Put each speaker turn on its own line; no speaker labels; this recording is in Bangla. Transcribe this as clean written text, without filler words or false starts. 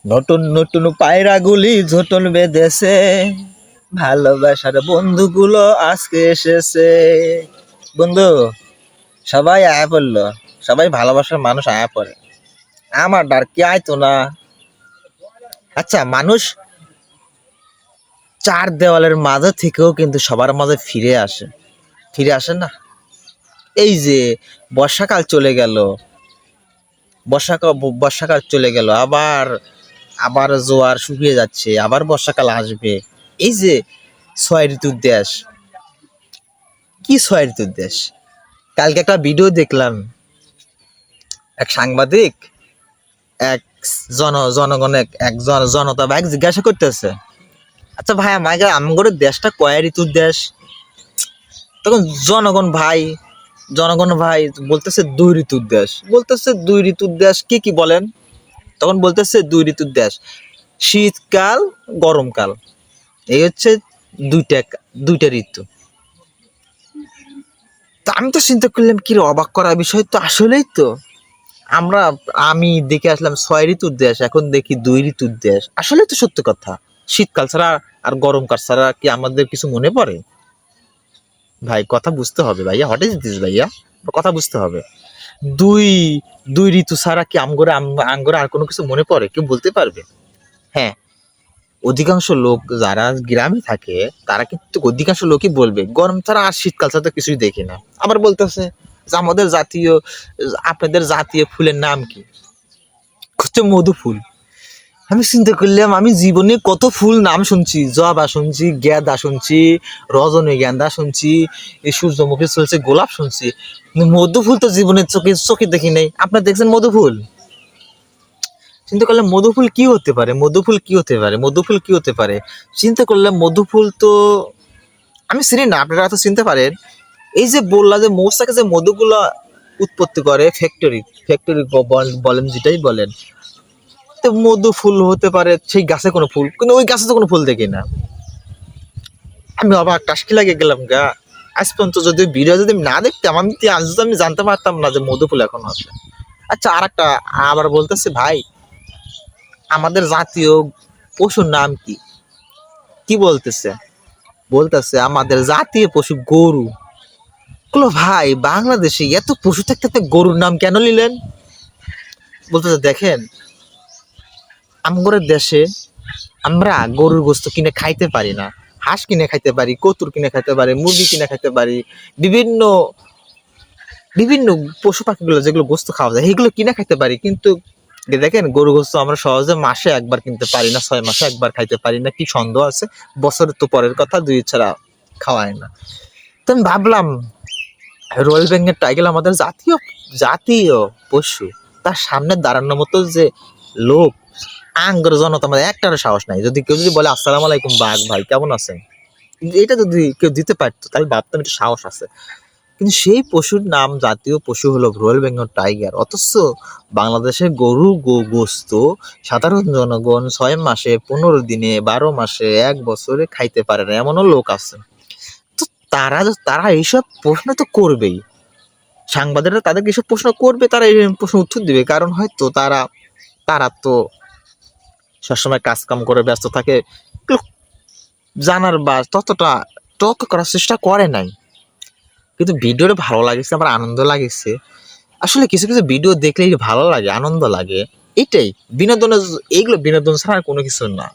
নতুন নতুন পায়রাগুলি ঝোটন বেঁধেছে, ভালোবাসার বন্ধুগুলো আজকে এসেছে। বন্ধু, সবাই আয়া পড়লো, সবাই ভালোবাসার মানুষ আয়া পড়ে, আমার ডার কি আইতো না। আচ্ছা, মানুষ চার দেওয়ালের মাঝে থেকেও কিন্তু সবার মাঝে ফিরে আসে, ফিরে আসে না? এই যে বর্ষাকাল চলে গেল, বর্ষাকাল চলে গেল, আবার আবার জোয়ার শুকিয়ে যাচ্ছে, আবার বর্ষাকাল আসবে। এই যে ছয় ঋতুর দেশ, কি ছয় ঋতুর দেশ? কালকে একটা ভিডিও দেখলাম, এক সাংবাদিক এক জনগণ জনতা ভাই জিজ্ঞাসা করতেছে, আচ্ছা ভাই আমগর দেশটা কয় ঋতুর দেশ? তখন জনগণ ভাই বলতেছে দুই ঋতুর দেশ। বলতেছে দুই ঋতুর দেশ কি কি বলেন? তখন বলতেছে দুই ঋতুর দেশ, শীতকাল, গরমকাল, এই হচ্ছে দুইটা দুইটা ঋতু। তা আমি তো চিন্তা করলাম, কি রে, অবাক করার বিষয় তো। আসলেই তো আমি দেখে আসলাম ছয় ঋতুর দেশ, এখন দেখি দুই ঋতুর দেশ। আসলে তো সত্য কথা। শীতকাল ছাড়া আর গরমকাল ছাড়া কি আমাদের কিছু মনে পড়ে? ভাই কথা বুঝতে হবে ভাইয়া, হোয়াট ইজ দিস ভাইয়া, কথা বুঝতে হবে। দুই দুই ঋতু ছাড়া কি আমগরে আর কোনো কিছু মনে পড়ে? কেউ বলতে পারবে? হ্যাঁ, অধিকাংশ লোক যারা গ্রামে থাকে তারা কিন্তু অধিকাংশ লোকই বলবে গরম ছাড়া আর শীতকাল ছাড়া তো কিছুই দেখি না। আবার বলতেছে যে আপনাদের জাতীয় ফুলের নাম কি? হচ্ছে মধু ফুল। আমি চিন্তা করলাম, আমি জীবনে কত ফুল নাম শুনছি, জবা শুনছি, গেঁদা শুনছি, রজনীগন্ধা শুনছি, এই সূর্যমুখী চলছে, গোলাপ শুনছি, কিন্তু মধু ফুল তো জীবনের চোখে চোখে দেখি নাই। আপনার দেখছেন মধু ফুল? চিন্তা করলাম মধু ফুল কি হতে পারে, মধু ফুল কি হতে পারে, মধু ফুল কি হতে পারে। চিন্তা করলাম মধু ফুল তো আমি চিনি না, আপনারা তো চিনতে পারেন। এই যে বললা যে মৌচাকে যে মধুগুলা উৎপত্তি করে, ফ্যাক্টরি বলেন, যেটাই বলেন, তো মধু ফুল হতে পারে সেই গাছে কোনো ফুল, কিন্তু ওই গাছে তো কোনো ফুল দেখি না। আমি অবাক টাসকি লাগে গেলাম গা। আজ পর্যন্ত যদি ভিডিও যদি আমি না দেখতাম, আজ যদি আমি জানতে পারতাম না যে মধু ফুল এখন আছে। আচ্ছা, আর একটা আবার বলতেছে, ভাই আমাদের জাতীয় পশুর নাম কি? কি বলতেছে? বলতেছে আমাদের জাতীয় পশু গরু। ভাই বাংলাদেশে এত পশু থাকতে আপনি গরুর নাম কেন নিলেন? বলতেছে দেখেন, আমাদের দেশে আমরা গরুর গোস্ত কিনে খাইতে পারি না, হাঁস কিনে খাইতে পারি, কতুর কিনে খাইতে পারি, মুরগি কিনে খাইতে পারি, বিভিন্ন বিভিন্ন পশু পাখিগুলো যেগুলো গোস্ত খাওয়া যায় সেগুলো কিনে খাইতে পারি, কিন্তু দেখেন গরু গোস্ত আমরা সহজে মাসে একবার কিনতে পারি না, 6 মাসে একবার খাইতে পারি না। কি সন্দেহ আছে? বছরের তো পরের কথা, দুই ছাড়া খাওয়ায় না। তো আমি ভাবলাম, রয়্যাল বেঙ্গল টাইগার আমাদের জাতীয় জাতীয় পশু, তার সামনে দাঁড়ানোর মতো যে লোক, আঙ্গর জনতা আমাদের একটারও সাহস নাই। যদি কেউ যদি বলে আসসালামু আলাইকুম বাঘ ভাই কেমন আছেন, এটা যদি কেউ দিতে পারতো তাহলে ভাবতাম একটু সাহস আছে। কিন্তু সেই পশুর নাম, জাতীয় পশু হলো রয়্যাল বেঙ্গল টাইগার, অথচ বাংলাদেশের গরু গোস্ত সাধারণ জনগণ 6 মাসে, 15 দিনে, 12 মাসে, 1 বছরে খাইতে পারে না, এমনও লোক আছে। তো তারা তারা এইসব প্রশ্ন তো করবেই, সাংবাদিকরা তাদেরকে এইসব প্রশ্ন করবে, তারা এই প্রশ্ন উত্তর দিবে, কারণ হয়তো তারা তারা তো সবসময় কাজ কাম করে ব্যস্ত থাকে, জানার বা ততটা তর্ক করার চেষ্টা করে নাই। কিন্তু ভিডিওটা ভালো লাগছে, আমার আনন্দ লাগছে। আসলে কিছু কিছু ভিডিও দেখলে ভালো লাগে, আনন্দ লাগে, এটাই বিনোদনের, এইগুলো বিনোদন ছাড়া আর কোনো কিছু না।